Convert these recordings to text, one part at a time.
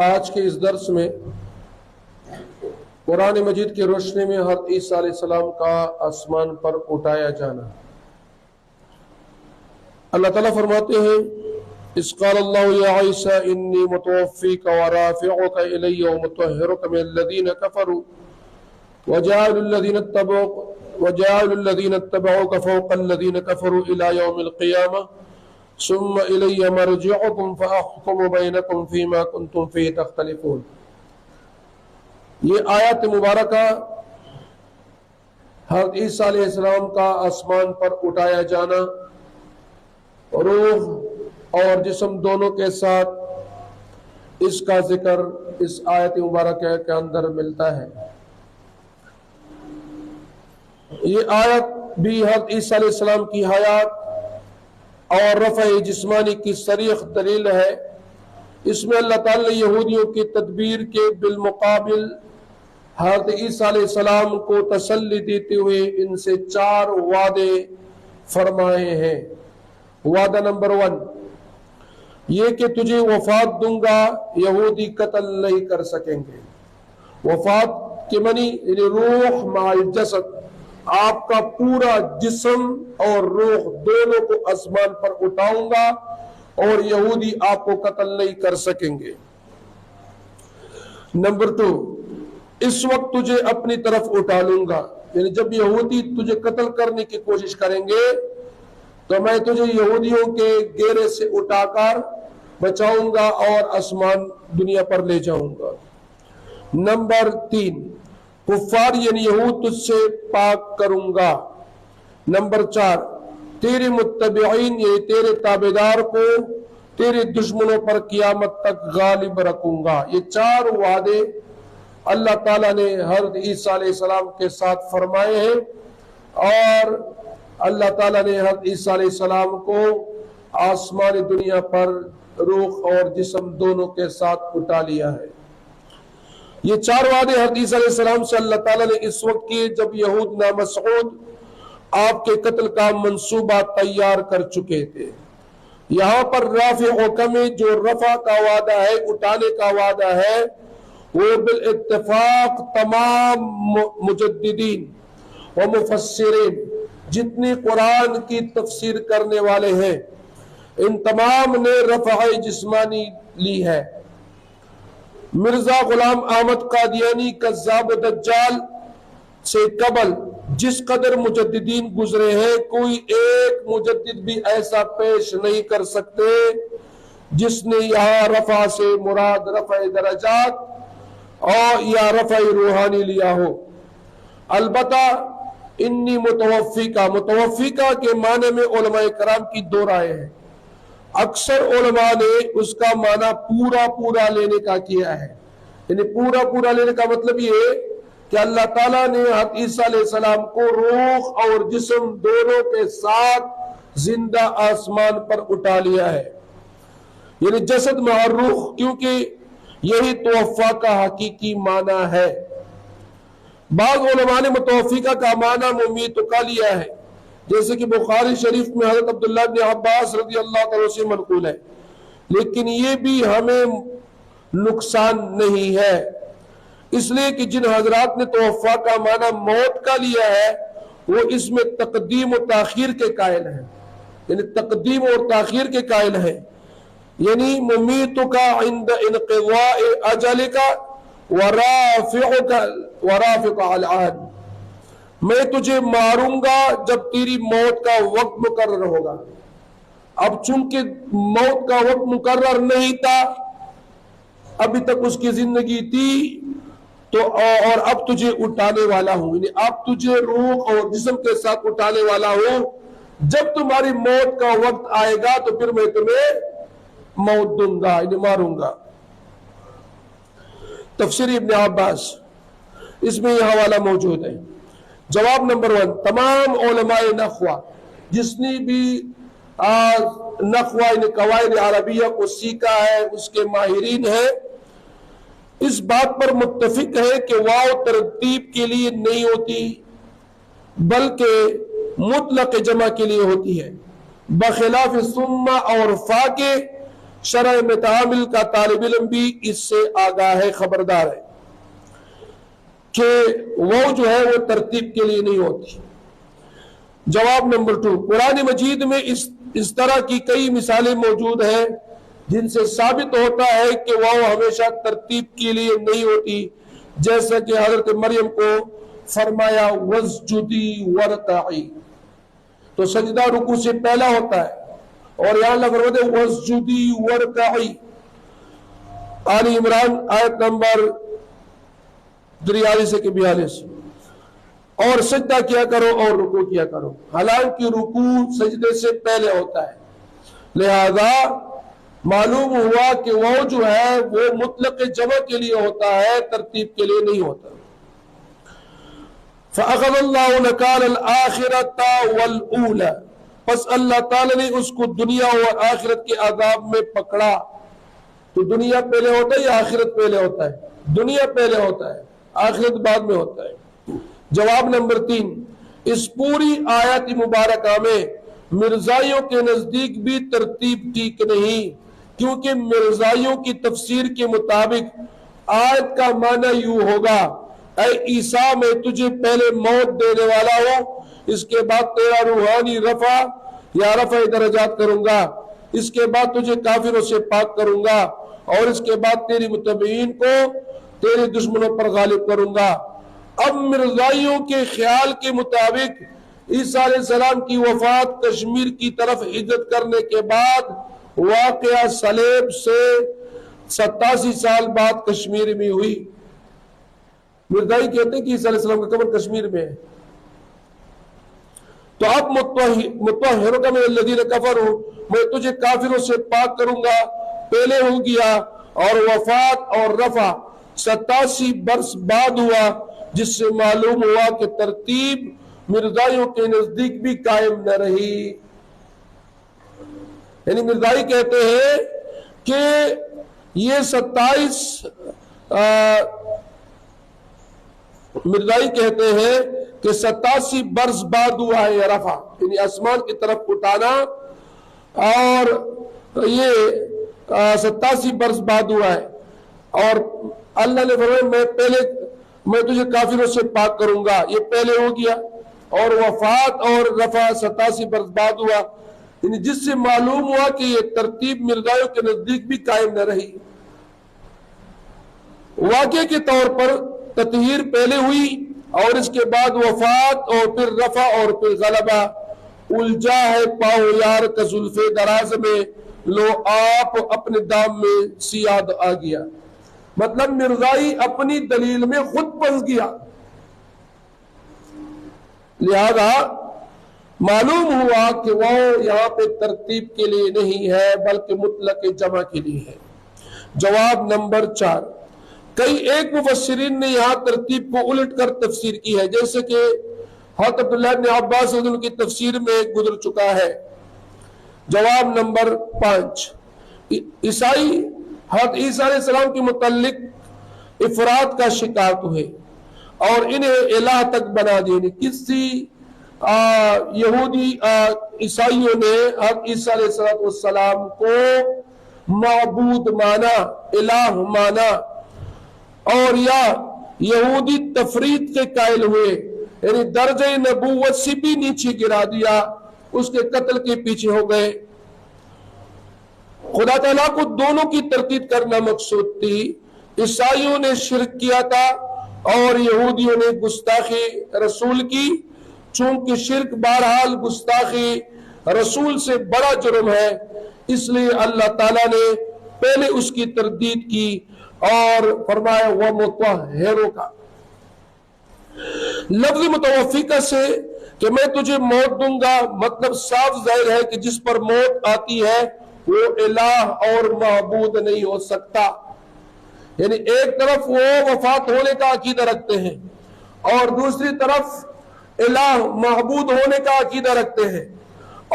آج کے اس درس میں قرآن مجید کی روشنی میں حضرت عیسیٰ علیہ السلام کا آسمان پر اٹھایا جانا۔ اللہ تعالیٰ فرماتے ہیں اذ قال اللہ یا عیسیٰ انی متوفیک ورافعک الی ومطہرک من الذین کفروا وجاعل الذین اتبعوک فوق الذین کفروا الی یوم القیامہ ثم الی مرجعکم فاحکم بینکم فیما کنتم فیہ تختلفون۔ یہ آیت مبارکہ حضرت عیسیٰ علیہ السلام کا آسمان پر اٹھایا جانا، روح اور جسم دونوں کے ساتھ، اس کا ذکر اس آیت مبارکہ کے اندر ملتا ہے۔ یہ آیت بھی حضرت عیسیٰ علیہ السلام کی حیات اور رفع جسمانی کی صریح دلیل ہے۔ اس میں اللہ تعالی نے یہودیوں کی تدبیر کے بالمقابل حضرت عیسیٰ علیہ السلام کو تسلی دیتے ہوئے ان سے 4 وعدے فرمائے ہیں۔ وعدہ نمبر 1 یہ کہ تجھے وفات دوں گا، یہودی قتل نہیں کر سکیں گے۔ وفات کے معنی یعنی روح مع الجسد، آپ کا پورا جسم اور روح دونوں کو آسمان پر اٹھاؤں گا اور یہودی آپ کو قتل نہیں کر سکیں گے۔ نمبر 2 اس وقت تجھے اپنی طرف اٹھا لوں گا، یعنی جب یہودی تجھے قتل کرنے کی کوشش کریں گے تو میں تجھے یہودیوں کے گھیرے سے اٹھا کر بچاؤں گا اور آسمان دنیا پر لے جاؤں گا۔ نمبر 3 کفار یعنی یہود تجھ سے پاک کروں گا۔ نمبر 4 تیرے متبعین یعنی تیرے تابعدار کو تیرے دشمنوں پر قیامت تک غالب رکھوں گا۔ یہ 4 وعدے اللہ تعالیٰ نے حضرت عیسیٰ علیہ السلام کے ساتھ فرمائے ہیں، اور اللہ تعالیٰ نے حضرت عیسیٰ علیہ السلام کو آسمانی دنیا پر روح اور جسم دونوں کے ساتھ اٹھا لیا ہے۔ یہ 4 وعدے حضرت عیسیٰ علیہ السلام سے اللہ تعالیٰ نے اس وقت کیے جب یہود نامسعود آپ کے قتل کا منصوبہ تیار کر چکے تھے۔ یہاں پر رافع حکم جو رفع کا وعدہ ہے، اٹھانے کا وعدہ ہے، وہ بالاتفاق تمام مجددین و مفسرین جتنی قرآن کی تفسیر کرنے والے ہیں ان تمام نے رفع جسمانی لی ہے۔ مرزا غلام احمد قادیانی کذاب و دجال سے قبل جس قدر مجددین گزرے ہیں، کوئی ایک مجدد بھی ایسا پیش نہیں کر سکتے جس نے یہاں رفع سے مراد رفع درجات اور یا رفع روحانی لیا ہو۔ البتہ انی متوفیقہ کے معنی میں علماء کرام کی 2 رائے ہیں۔ اکثر علماء نے اس کا معنی پورا لینے کا کیا ہے، یعنی پورا لینے کا مطلب یہ کہ اللہ تعالیٰ نے حضرت عیسیٰ علیہ السلام کو روح اور جسم دونوں کے ساتھ زندہ آسمان پر اٹھا لیا ہے، یعنی جسد مع روح، کیونکہ یہی توفیق کا حقیقی معنی ہے۔ بعض علماء نے متوفیقہ کا معنی ممیت کا لیا ہے، جیسے کہ بخاری شریف میں حضرت عبداللہ بن عباس رضی اللہ تعالیٰ سے منقول ہے، لیکن یہ بھی ہمیں نقصان نہیں ہے، اس لیے کہ جن حضرات نے توفیق کا معنی موت کا لیا ہے وہ اس میں تقدیم و تاخیر کے قائل ہیں، یعنی تقدیم اور تاخیر کے قائل ہیں، یعنی ممیتک عند انقضاء اجلک ورافعک العہد، میں تجھے ماروں گا جب تیری موت کا وقت مقرر ہوگا۔ اب چونکہ موت کا وقت مقرر نہیں تھا، ابھی تک اس کی زندگی تھی، تو اور اب تجھے اٹھانے والا ہوں، یعنی اب تجھے روح اور جسم کے ساتھ اٹھانے والا ہوں، جب تمہاری موت کا وقت آئے گا تو پھر میں تمہیں موت دوں گا، یعنی ماروں گا۔ تفسیر ابن عباس، اس میں یہ حوالہ موجود ہے۔ جواب نمبر 1 تمام علماء نحو جس نے بھی نحو یعنی قواعد عربیہ کو سیکھا ہے، اس کے ماہرین ہیں، اس بات پر متفق ہے کہ واو ترتیب کے لیے نہیں ہوتی بلکہ مطلق جمع کے لیے ہوتی ہے، بخلاف ثم اور فا کے شرع متعامل کا طالب علم بھی اس سے آگاہ ہے، خبردار ہے کہ وہ جو ہے وہ ترتیب کے لیے نہیں ہوتی۔ جواب نمبر 2، قرآن مجید میں اس طرح کی کئی مثالیں موجود ہیں جن سے ثابت ہوتا ہے کہ وہ ہمیشہ ترتیب کے لیے نہیں ہوتی، جیسا کہ حضرت مریم کو فرمایا وَاسْجُدِي وَارْكَعِي، تو سجدہ رکوع سے پہلا ہوتا ہے، اور یہاں اللہ فرماتے ہیں وَاسْجُدِي وَارْكَعِي، آل عمران آیت نمبر 43 سے 42، اور سجدہ کیا کرو اور رکوع کیا کرو، حالانکہ رکوع سجدے سے پہلے ہوتا ہے، لہذا معلوم ہوا کہ وہ جو ہے وہ مطلق جمع کے لیے ہوتا ہے، ترتیب کے لیے نہیں ہوتا۔ فَأَخَذَ اللَّهُ نَكَالَ الْآخِرَةَ وَالْأُولَى، پس اللہ تعالی نے اس کو دنیا اور آخرت کے عذاب میں پکڑا۔ تو دنیا پہلے ہوتا ہے یا آخرت پہلے ہوتا ہے؟ دنیا پہلے ہوتا ہے، آخرت بعد میں ہوتا ہے۔ جواب نمبر 3، اس پوری آیت مبارکہ میں مرزائیوں کے نزدیک بھی ترتیب ٹھیک نہیں، کیونکہ مرزائیوں کی تفسیر کے مطابق آیت کا معنی یوں ہوگا، اے عیسیٰ میں تجھے پہلے موت دینے والا ہوں، اس کے بعد تیرا روحانی رفع یا رفع درجات کروں گا، اس کے بعد تجھے کافروں سے پاک کروں گا، اور اس کے بعد تیری متبعین کو تیرے دشمنوں پر غالب کروں گا۔ اب مرزائیوں کے خیال کے مطابق عیسیٰ علیہ السلام کی وفات کشمیر کی طرف ہجرت کرنے کے بعد واقعہ صلیب سے 87 سال بعد کشمیر میں ہوئی۔ مرزائی کہتے ہیں کہ عیسیٰ علیہ السلام کا قبر کشمیر میں ہے۔ تو اب مطہرک من الذین کفروا، میں تجھے کافروں سے پاک کروں گا، پہلے ہو گیا، اور وفات اور رفع 87 برس بعد ہوا، جس سے معلوم ہوا کہ ترتیب مرزائیوں کے نزدیک بھی قائم نہ رہی۔ یعنی مرزائی کہتے ہیں کہ یہ 27 مرزائی کہتے ہیں کہ 87 برس بعد ہوا ہے یہ رفع، یعنی آسمان کی طرف اٹھانا، اور یہ 87 برس بعد ہوا ہے، اور اللہ نے فرمایا میں تجھے کافروں سے پاک کروں گا، یہ پہلے ہو گیا، اور وفات اور رفع 87 برس بعد ہوا، یعنی جس سے معلوم ہوا کہ یہ ترتیب مرزائیوں کے نزدیک بھی قائم نہ رہی۔ واقعے کے طور پر تطہیر پہلے ہوئی، اور اس کے بعد وفات، اور پھر رفع، اور پھر غلبہ۔ الجھا ہے پاؤ یار کا زلف دراز میں، لو آپ اپنے دام میں سیاد آ گیا۔ مطلب مرزائی اپنی دلیل میں خود پھنس گیا، لہذا معلوم ہوا کہ وہ یہاں پہ ترتیب کے لیے نہیں ہے بلکہ مطلق جمع کے لیے ہے۔ جواب نمبر 4، کئی ایک مفسرین نے یہاں ترتیب کو الٹ کر تفسیر کی ہے، جیسے کہ حضرت عبداللہ بن عباس رضی اللہ عنہ کی تفسیر میں گزر چکا ہے۔ جواب نمبر 5، عیسائی حضرت عیسیٰ علیہ السلام کے متعلق افراد کا شکار ہوئے اور انہیں الہ تک بنا دینے۔ کسی یہودی عیسائیوں نے حضرت عیسیٰ علیہ السلام کو معبود مانا، الہ مانا، اور یا یہودی تفرید کے قائل ہوئے، یعنی درجہ نبوت سے بھی نیچے گرا دیا، اس کے قتل کے پیچھے ہو گئے۔ خدا تعالیٰ کو دونوں کی تردید کرنا مقصود تھی۔ عیسائیوں نے شرک کیا تھا اور یہودیوں نے گستاخی رسول کی، چونکہ شرک بہرحال گستاخی رسول سے بڑا جرم ہے، اس لیے اللہ تعالیٰ نے پہلے اس کی تردید کی اور فرمایا وَمُطَهِّرُكَ۔ لفظ متوفیقہ سے کہ میں تجھے موت دوں گا، مطلب صاف ظاہر ہے کہ جس پر موت آتی ہے وہ الہ اور معبود نہیں ہو سکتا۔ یعنی ایک طرف وہ وفات ہونے کا عقیدہ رکھتے ہیں اور دوسری طرف الہ معبود ہونے کا عقیدہ رکھتے ہیں،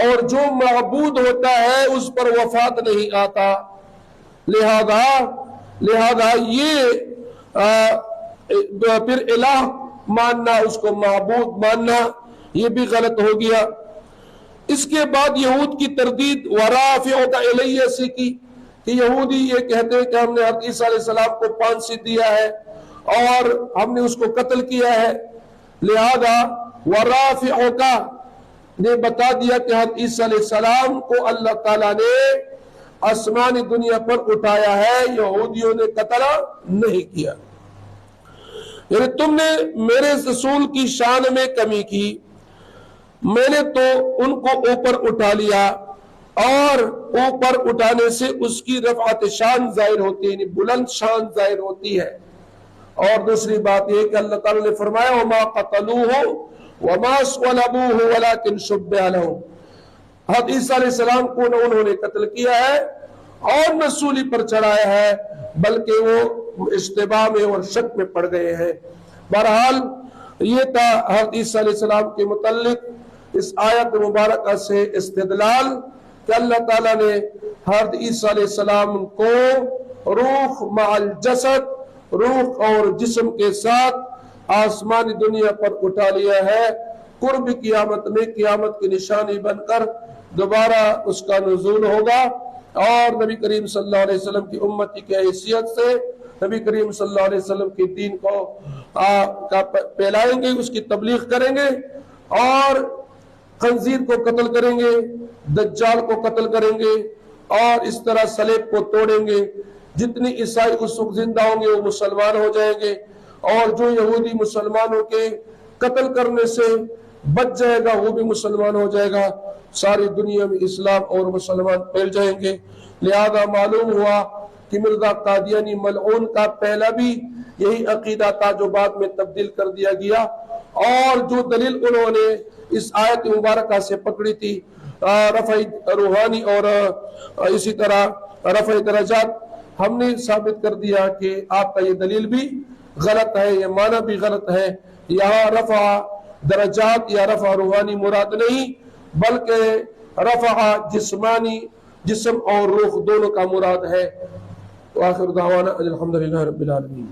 اور جو معبود ہوتا ہے اس پر وفات نہیں آتا، لہذا یہ پھر الہ ماننا، اس کو معبود ماننا، یہ بھی غلط ہو گیا۔ اس کے بعد یہود کی تردید ورافعک الیہ سے کی کہ یہودی یہ کہتے ہیں کہ ہم نے حضرت عیسیٰ علیہ السلام کو پھانسی دیا ہے اور ہم نے اس کو قتل کیا ہے، لہذا ورافعک نے بتا دیا کہ حضرت عیسیٰ علیہ السلام کو اللہ تعالیٰ نے آسمانی دنیا پر اٹھایا ہے، یہودیوں نے قتل نہیں کیا۔ یعنی تم نے میرے رسول کی شان میں کمی کی، میں نے تو ان کو اوپر اٹھا لیا، اور اوپر اٹھانے سے اس کی رفعت شان ظاہر ہوتی ہے، یعنی بلند شان ظاہر ہوتی ہے۔ اور دوسری بات یہ کہ اللہ تعالیٰ نے فرمایا وما قتلوہ وما صلبوہ ولکن شبہ لہم، حضرت عیسیٰ علیہ السلام کو نہ انہوں نے قتل کیا ہے اور نہ سولی پر چڑھایا ہے، بلکہ وہ اشتباہ میں اور شک میں پڑ گئے ہیں۔ بہرحال یہ تھا حضرت عیسیٰ علیہ السلام کے متعلق اس آیت مبارکہ سے استدلال کہ اللہ تعالیٰ نے حضرت عیسیٰ علیہ السلام کو روح مع الجسد، روح اور جسم کے ساتھ آسمانی دنیا پر اٹھا لیا ہے، قرب قیامت میں قیامت کی نشانی بن کر دوبارہ اس کا نزول ہوگا، اور نبی کریم صلی اللہ علیہ وسلم کی امتی کی حیثیت سے نبی کریم صلی اللہ علیہ وسلم کے دین کو پھیلائیں گے، اس کی تبلیغ کریں گے، اور خنزیر کو قتل کریں گے، دجال کو قتل کریں گے، اور اس طرح صلیب کو توڑیں گے۔ جتنی عیسائی اس وقت زندہ ہوں گے وہ مسلمان ہو جائیں گے، اور جو یہودی مسلمانوں کے قتل کرنے سے بچ جائے گا وہ بھی مسلمان ہو جائے گا، ساری دنیا میں اسلام اور مسلمان پھیل جائیں گے۔ لہذا معلوم ہوا کہ مرزا قادیانی ملعون کا پہلا بھی یہی عقیدہ تھا جو بعد میں تبدیل کر دیا گیا، اور جو دلیل انہوں نے اس آیت مبارکہ سے پکڑی تھی رفع روحانی اور اسی طرح رفع درجات، ہم نے ثابت کر دیا کہ آپ کا یہ دلیل بھی غلط ہے، یہ معنی بھی غلط ہے۔ یہاں رفع درجات یا رفع روحانی مراد نہیں، بلکہ رفع جسمانی، جسم اور روح دونوں کا مراد ہے۔ وآخر دعوانا الحمدللہ رب العالمین۔